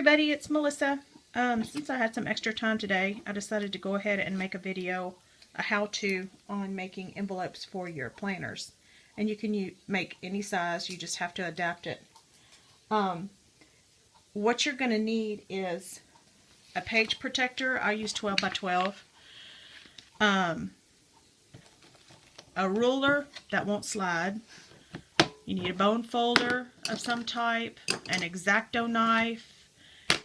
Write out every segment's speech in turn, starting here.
everybody, it's Melissa. Since I had some extra time today, I decided to go ahead and make a video, a how-to on making envelopes for your planners. And you can make any size, you just have to adapt it. What you're going to need is a page protector. I use 12 by 12. A ruler that won't slide. You need a bone folder of some type, an X-Acto knife.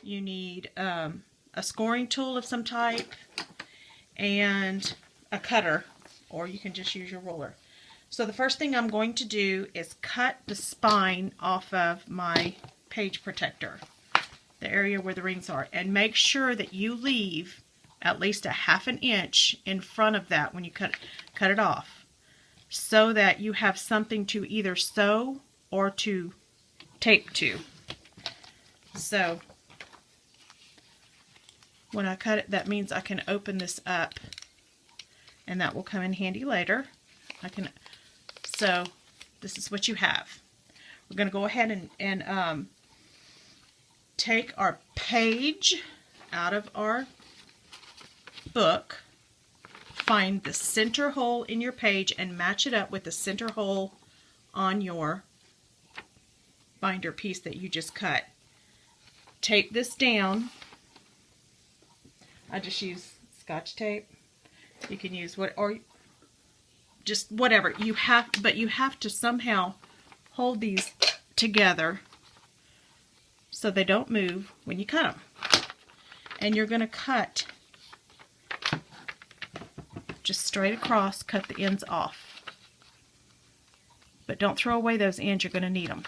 You need a scoring tool of some type, and a cutter, or you can just use your ruler. So the first thing I'm going to do is cut the spine off of my page protector, the area where the rings are, and make sure that you leave at least a ½ inch in front of that when you cut it off, so that you have something to either sew or to tape to. So when I cut it, that means I can open this up, and that will come in handy later. So this is what you have. We're going to go ahead and take our page out of our book, find the center hole in your page and match it up with the center hole on your binder piece that you just cut. Tape this down. I just use Scotch tape. You can use or just whatever you have, but you have to somehow hold these together so they don't move when you cut them. And you're going to cut just straight across, cut the ends off. But don't throw away those ends, you're going to need them.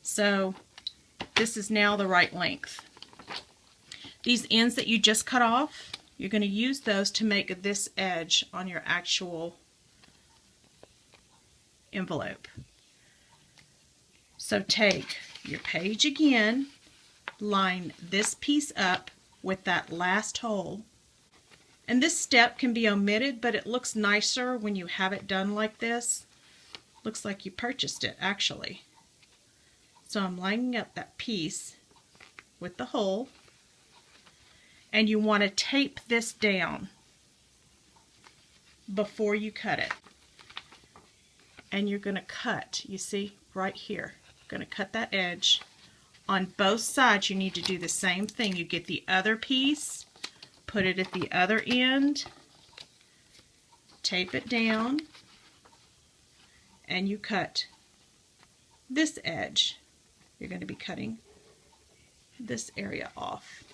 So this is now the right length. These ends that you just cut off, you're going to use those to make this edge on your actual envelope. So take your page again, line this piece up with that last hole. And this step can be omitted, but it looks nicer when you have it done like this. Looks like you purchased it, actually. So I'm lining up that piece with the hole. And you want to tape this down before you cut it. And you're going to cut, you see, right here. Going to cut that edge. On both sides, you need to do the same thing. You get the other piece, put it at the other end, tape it down, and you cut this edge. You're going to be cutting this area off.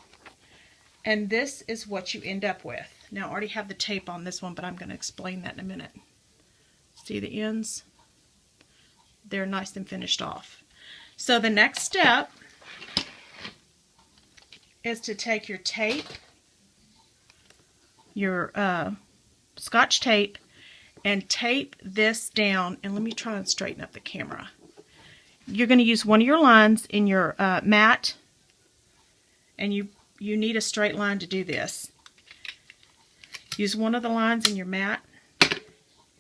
And this is what you end up with. Now I already have the tape on this one, but I'm going to explain that in a minute. See the ends? They're nice and finished off. So the next step is to take your tape, your Scotch tape, and tape this down. And let me try and straighten up the camera. You're going to use one of your lines in your mat, and you need a straight line to do this. Use one of the lines in your mat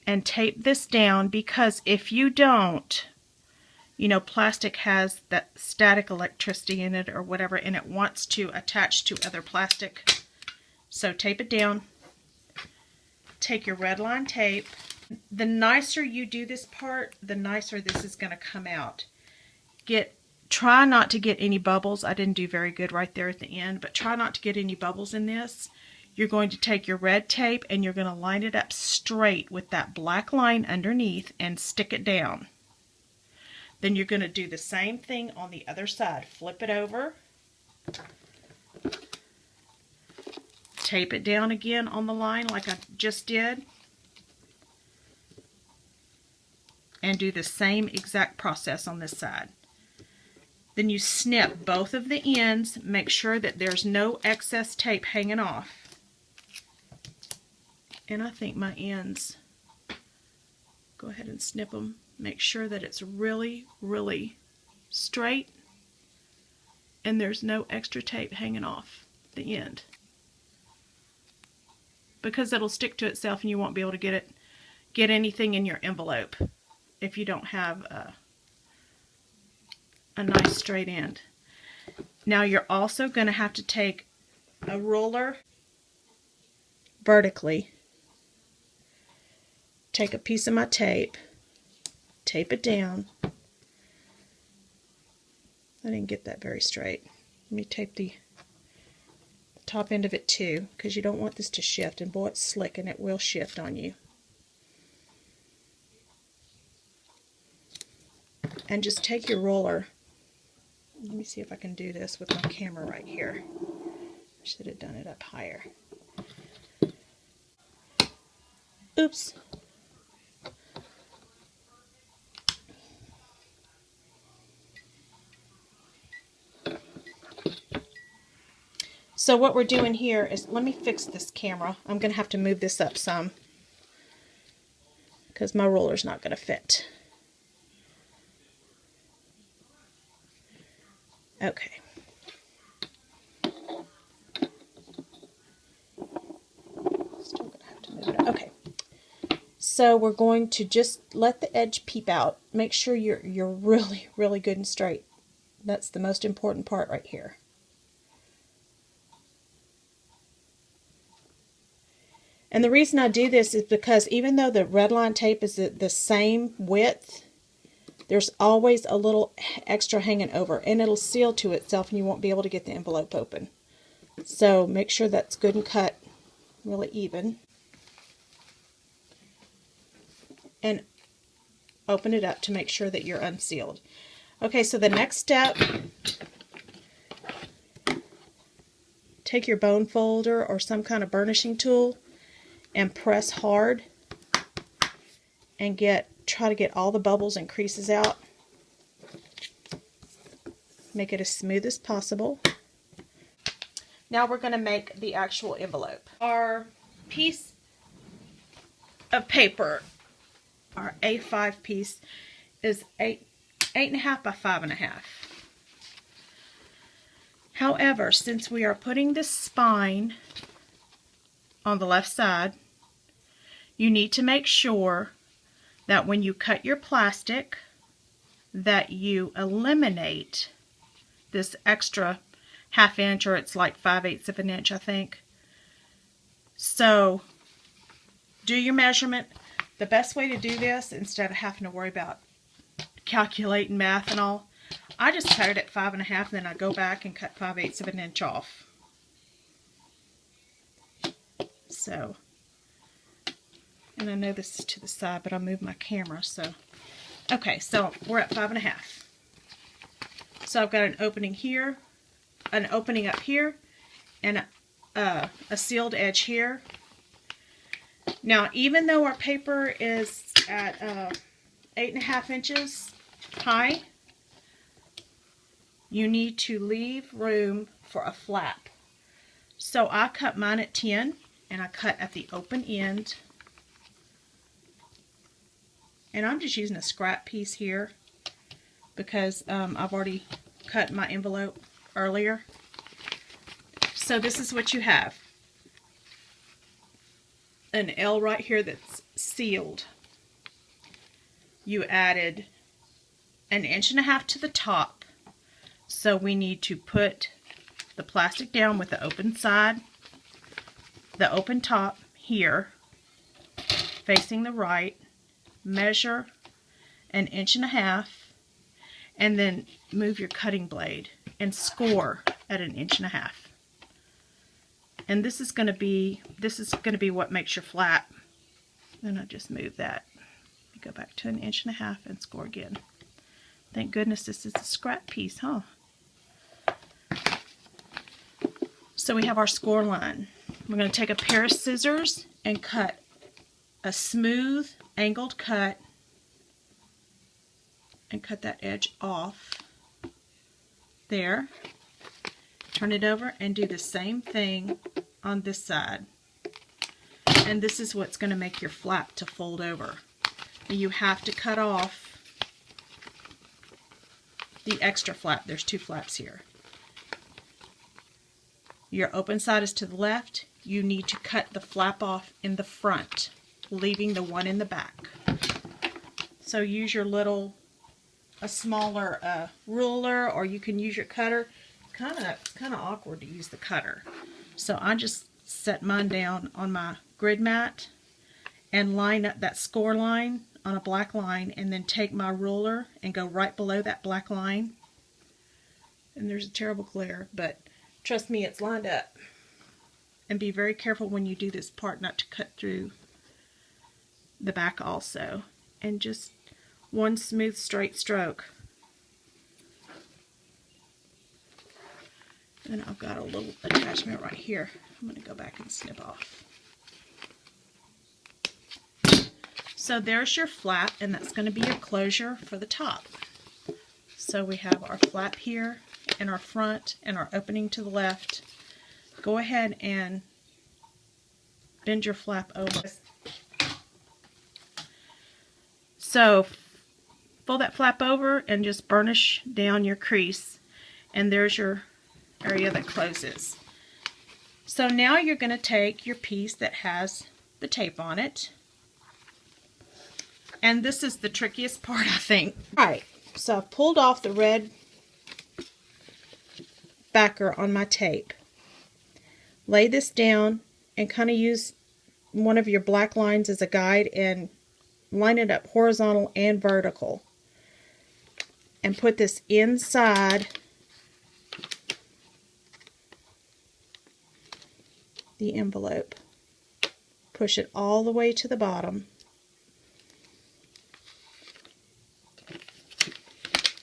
and tape this down, because if you don't, you know, plastic has that static electricity in it or whatever, and it wants to attach to other plastic. So tape it down. Take your red line tape. The nicer you do this part, the nicer this is going to come out. Try not to get any bubbles. I didn't do very good right there at the end, but try not to get any bubbles in this. You're going to take your red tape and you're going to line it up straight with that black line underneath and stick it down. Then you're going to do the same thing on the other side. Flip it over. Tape it down again on the line like I just did. And do the same exact process on this side. Then you snip both of the ends. Make sure that there's no excess tape hanging off. And I think my ends, go ahead and snip them. Make sure that it's really, really straight and there's no extra tape hanging off the end, because it'll stick to itself and you won't be able to get anything in your envelope if you don't have a nice straight end. Now you're also going to have to take a ruler vertically, take a piece of my tape, tape it down. I didn't get that very straight. Let me tape the top end of it too, because you don't want this to shift, and boy, it's slick and it will shift on you. And just take your roller. Let me see if I can do this with my camera right here. I should have done it up higher. Oops. So what we're doing here is, let me fix this camera. I'm going to have to move this up some because my roller's not going to fit. Okay. Still going to have to move it up. Okay. So we're going to just let the edge peep out. Make sure you're really, really good and straight. That's the most important part right here. And the reason I do this is because even though the red line tape is the same width, there's always a little extra hanging over, and it'll seal to itself and you won't be able to get the envelope open. So make sure that's good and cut really even. And open it up to make sure that you're unsealed. Okay, so the next step, take your bone folder or some kind of burnishing tool and press hard and try to get all the bubbles and creases out. Make it as smooth as possible. Now we're going to make the actual envelope. Our piece of paper, our A5 piece, is 8.5 by 5.5. However, since we are putting this spine on the left side, you need to make sure that when you cut your plastic that you eliminate this extra 1/2 inch, or it's like 5/8 of an inch, I think. So do your measurement. The best way to do this, instead of having to worry about calculating math and all, I just cut it at 5.5, and then I go back and cut 5/8 of an inch off. So, and I know this is to the side, but I'll move my camera. So, okay, so we're at 5.5. So I've got an opening here, an opening up here, and a sealed edge here. Now, even though our paper is at 8.5 inches high, you need to leave room for a flap. So I cut mine at 10, and I cut at the open end. And I'm just using a scrap piece here because I've already cut my envelope earlier. So this is what you have. An L right here that's sealed. You added 1.5 inches to the top. So we need to put the plastic down with the open side, the open top here, facing the right. Measure 1.5 inches, and then move your cutting blade and score at 1.5 inches. And this is going to be what makes your flap. Then I just move that. Go back to 1.5 inches and score again. Thank goodness this is a scrap piece, huh? So we have our score line. We're going to take a pair of scissors and cut a smooth angled cut and cut that edge off there. Turn it over and do the same thing on this side. And this is what's going to make your flap to fold over. And you have to cut off the extra flap. There's 2 flaps here. Your open side is to the left. You need to cut the flap off in the front, leaving the one in the back. So use your a smaller ruler, or you can use your cutter. it's kind of awkward to use the cutter. So I just set mine down on my grid mat and line up that score line on a black line, and then take my ruler and go right below that black line. And there's a terrible glare, but trust me, it's lined up. And be very careful when you do this part not to cut through the back also. And just one smooth straight stroke. And I've got a little attachment right here. I'm going to go back and snip off. So there's your flap, and that's going to be your closure for the top. So we have our flap here, and our front, and our opening to the left. Go ahead and bend your flap over. So fold that flap over and just burnish down your crease, and there's your area that closes. So now you're going to take your piece that has the tape on it, and this is the trickiest part, I think. Alright, so I've pulled off the red backer on my tape. Lay this down and kind of use one of your black lines as a guide and line it up horizontal and vertical. And put this inside the envelope. Push it all the way to the bottom.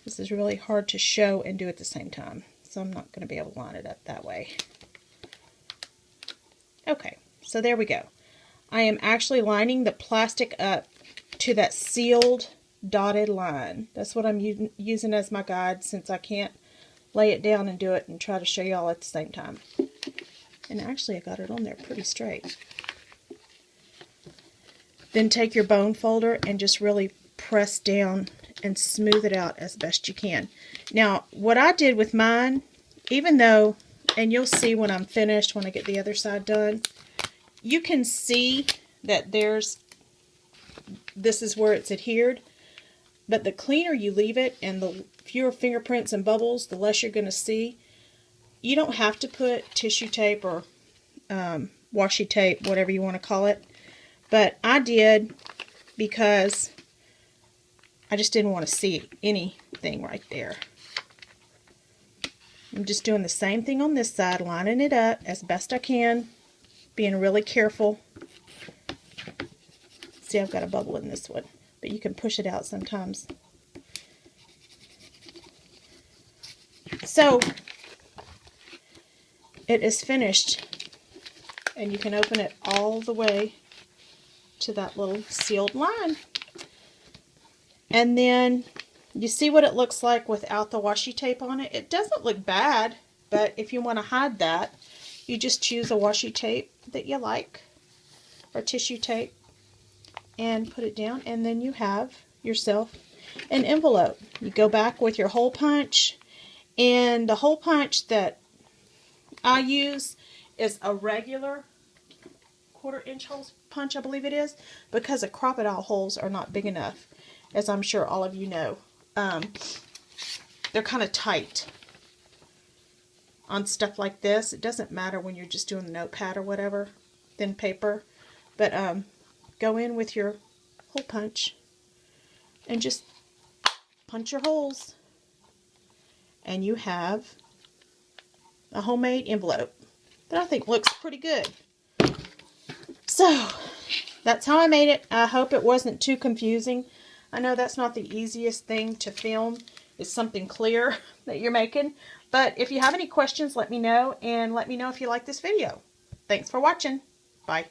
This is really hard to show and do at the same time, so I'm not going to be able to line it up that way. Okay, so there we go. I am actually lining the plastic up to that sealed dotted line. That's what I'm using as my guide, since I can't lay it down and do it and try to show you all at the same time. And actually I got it on there pretty straight. Then take your bone folder and just really press down and smooth it out as best you can. Now, what I did with mine, even though, and you'll see when I'm finished, when I get the other side done, you can see that this is where it's adhered, but the cleaner you leave it and the fewer fingerprints and bubbles, the less you're going to see. You don't have to put tissue tape or washi tape, whatever you want to call it, but I did because I just didn't want to see anything right there. I'm just doing the same thing on this side, lining it up as best I can, being really careful. See, I've got a bubble in this one, but you can push it out sometimes. So, it is finished, and you can open it all the way to that little sealed line. And then you see what it looks like without the washi tape on it. It doesn't look bad, but if you want to hide that, you just choose a washi tape that you like, or tissue tape, and put it down, and then you have yourself an envelope. You go back with your hole punch, and the hole punch that I use is a regular 1/4 inch hole punch, I believe it is, because the crocodile holes are not big enough, as I'm sure all of you know. They're kind of tight on stuff like this. It doesn't matter when you're just doing the notepad or whatever, thin paper, but go in with your hole punch and just punch your holes, and you have a homemade envelope that I think looks pretty good. So that's how I made it. I hope it wasn't too confusing. I know that's not the easiest thing to film, is something clear that you're making. But if you have any questions, let me know, and let me know if you like this video. Thanks for watching. Bye.